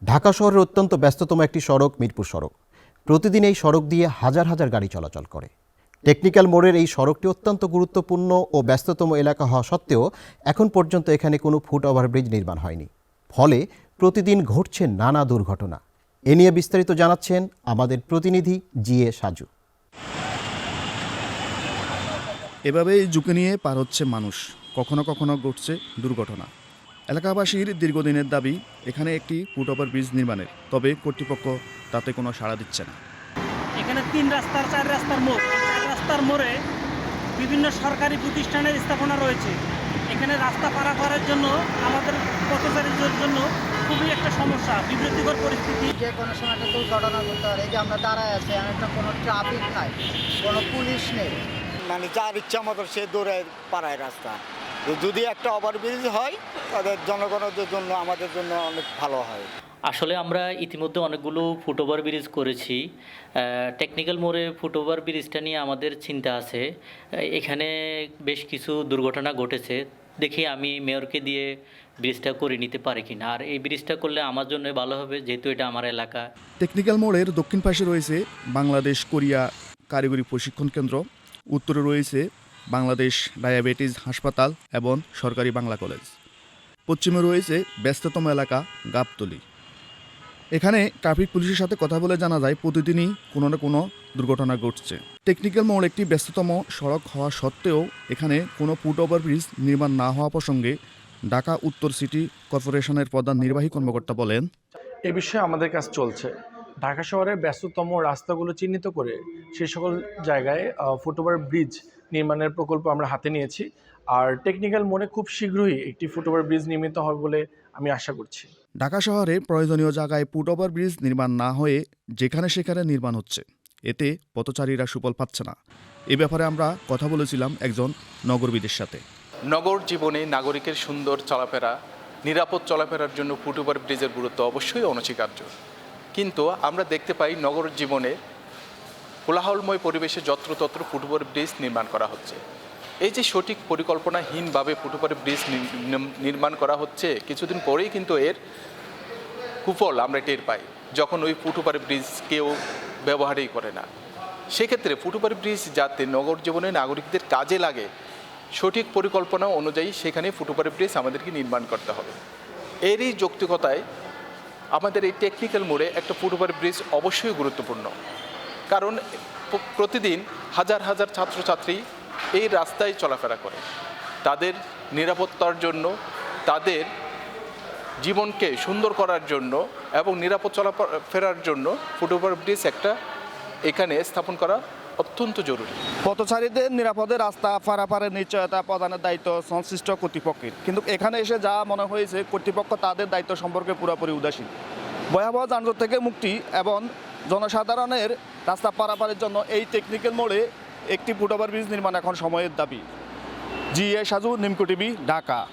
ঢাকা শহরের অত্যন্ত ব্যস্ততম একটি সড়ক মিরপুর সড়ক। প্রতিদিন এই সড়ক দিয়ে হাজার হাজার গাড়ি চলাচল করে। টেকনিক্যাল মোড়ের এই সড়কটি অত্যন্ত গুরুত্বপূর্ণ ও ব্যস্ততম এলাকা হওয়া সত্ত্বেও এখন পর্যন্ত এখানে কোনো ফুট ওভারব্রিজ নির্মাণ হয়নি। ফলে প্রতিদিন ঘটছে নানা দুর্ঘটনা। এ নিয়ে বিস্তারিত জানাচ্ছেন আমাদের প্রতিনিধি জিএ সাজু। এভাবেই ঝুঁকি নিয়ে পার হচ্ছে মানুষ, কখনো কখনো ঘটছে দুর্ঘটনা। এলাকাবাসীর দীর্ঘদিনের দাবি এখানে একটি ফুট ওভারব্রিজ নির্মাণের, তবে কর্তৃপক্ষ তাতে কোনো সাড়া দিচ্ছে না। এখানে 4 রাস্তার মোড়, 4 রাস্তার মোড়ে বিভিন্ন সরকারি প্রতিষ্ঠানের স্থাপনা রয়েছে। এখানে রাস্তা পারাপারের জন্য আমাদের পথচারীদের জন্য খুবই একটা সমস্যা, বিব্রতিকর পরিস্থিতি। যে কোনো সময় একটা দুর্ঘটনা ঘটতে পারে। এই যে আমরা দাঁড়ায় আছি, একটা কোনো ট্রাফিক নাই, কোনো পুলিশ নেই, মানে যার ইচ্ছা মতো সে দৌড়ে পাড়ায় রাস্তা। যদি একটা ওভারব্রিজ হয় তাদের জনগণের জন্য, আমাদের জন্য অনেক ভালো হয়। আসলে আমরা ইতিমধ্যে অনেকগুলো ফুট ওভার ব্রিজ করেছি। টেকনিক্যাল মোড়ে ফুট ওভার ব্রিজটা নিয়ে আমাদের চিন্তা আছে। এখানে বেশ কিছু দুর্ঘটনা ঘটেছে, দেখি আমি মেয়রকে দিয়ে ব্রিজটা করে নিতে পারি কিনা। আর এই ব্রিজটা করলে আমার জন্য ভালো হবে, যেহেতু এটা আমার এলাকা। টেকনিক্যাল মোড়ের দক্ষিণ পাশে রয়েছে বাংলাদেশ কোরিয়া কারিগরি প্রশিক্ষণ কেন্দ্র, উত্তরে রয়েছে বাংলাদেশ ডায়াবেটিস হাসপাতাল এবং সরকারি বাংলা কলেজ, পশ্চিমে রয়েছে ব্যস্ততম এলাকা গাবতলী। এখানে ট্রাফিক পুলিশের সাথে কথা বলে জানা যায় প্রতিদিনই কোনো না কোনো দুর্ঘটনা ঘটছে। টেকনিক্যাল মোড় একটি ব্যস্ততম সড়ক হওয়া সত্ত্বেও এখানে কোনো ফুট ওভারব্রিজ নির্মাণ না হওয়া প্রসঙ্গে ঢাকা উত্তর সিটি কর্পোরেশনের প্রধান নির্বাহী কর্মকর্তা বলেন, এ বিষয়ে আমাদের কাজ চলছে। ঢাকা শহরের ব্যস্ততম রাস্তাগুলো চিহ্নিত করে সেই সকল জায়গায় ফুট ওভার ব্রিজ নির্মাণের প্রকল্প আমরা হাতে নিয়েছি। আর টেকনিক্যাল মোড়ে খুব শীঘ্রই একটি ফুট ওভার ব্রিজ নির্মিত হবে বলে আমি আশা করছি। ঢাকা শহরে প্রয়োজনীয় জায়গায় ফুট ওভারব্রিজ নির্মাণ না হয়ে যেখানে সেখানে নির্মাণ হচ্ছে, এতে পথচারীরা সুফল পাচ্ছে না। এ ব্যাপারে আমরা কথা বলেছিলাম একজন নগরবিদের সাথে। নগর জীবনে নাগরিকের সুন্দর চলাফেরা, নিরাপদ চলাফেরার জন্য ফুট ওভার ব্রিজের গুরুত্ব অবশ্যই অনস্বীকার্য। কিন্তু আমরা দেখতে পাই নগর জীবনে কোলাহলময় পরিবেশে যত্রতত্র ফুট ওভার ব্রিজ নির্মাণ করা হচ্ছে। এই যে সঠিক পরিকল্পনাহীনভাবে ফুট ওভার ব্রিজ নির্মাণ করা হচ্ছে, কিছুদিন পরেই কিন্তু এর কুফল আমরা টের পাই, যখন ওই ফুট ওভার ব্রিজ কেউ ব্যবহারই করে না। সেক্ষেত্রে ফুট ওভার ব্রিজ যাতে নগর জীবনে নাগরিকদের কাজে লাগে, সঠিক পরিকল্পনা অনুযায়ী সেখানে ফুট ওভার ব্রিজ আমাদেরকে নির্মাণ করতে হবে। এরই যৌক্তিকতায় আমাদের এই টেকনিক্যাল মোড়ে একটা ফুট ওভার ব্রিজ অবশ্যই গুরুত্বপূর্ণ। কারণ প্রতিদিন হাজার হাজার ছাত্রছাত্রী এই রাস্তায় চলাফেরা করে। তাদের নিরাপত্তার জন্য, তাদের জীবনকে সুন্দর করার জন্য এবং নিরাপদ চলাফেরার জন্য ফুট ওভার ব্রিজ একটা এখানে স্থাপন করা অত্যন্ত জরুরি। পথচারীদের নিরাপদে রাস্তা পারাপারের নিশ্চয়তা প্রদানের দায়িত্ব সংশ্লিষ্ট কর্তৃপক্ষের, কিন্তু এখানে এসে যা মনে হয়েছে কর্তৃপক্ষ তাদের দায়িত্ব সম্পর্কে পুরোপুরি উদাসীন। ভয়াবহ যানজট থেকে মুক্তি এবং জনসাধারণের রাস্তা পারাপারের জন্য এই টেকনিক্যাল মোড়ে একটি ফুট ওভারব্রিজ নির্মাণ এখন সময়ের দাবি। জিএ সাজু, নিমকো টিভি, ঢাকা।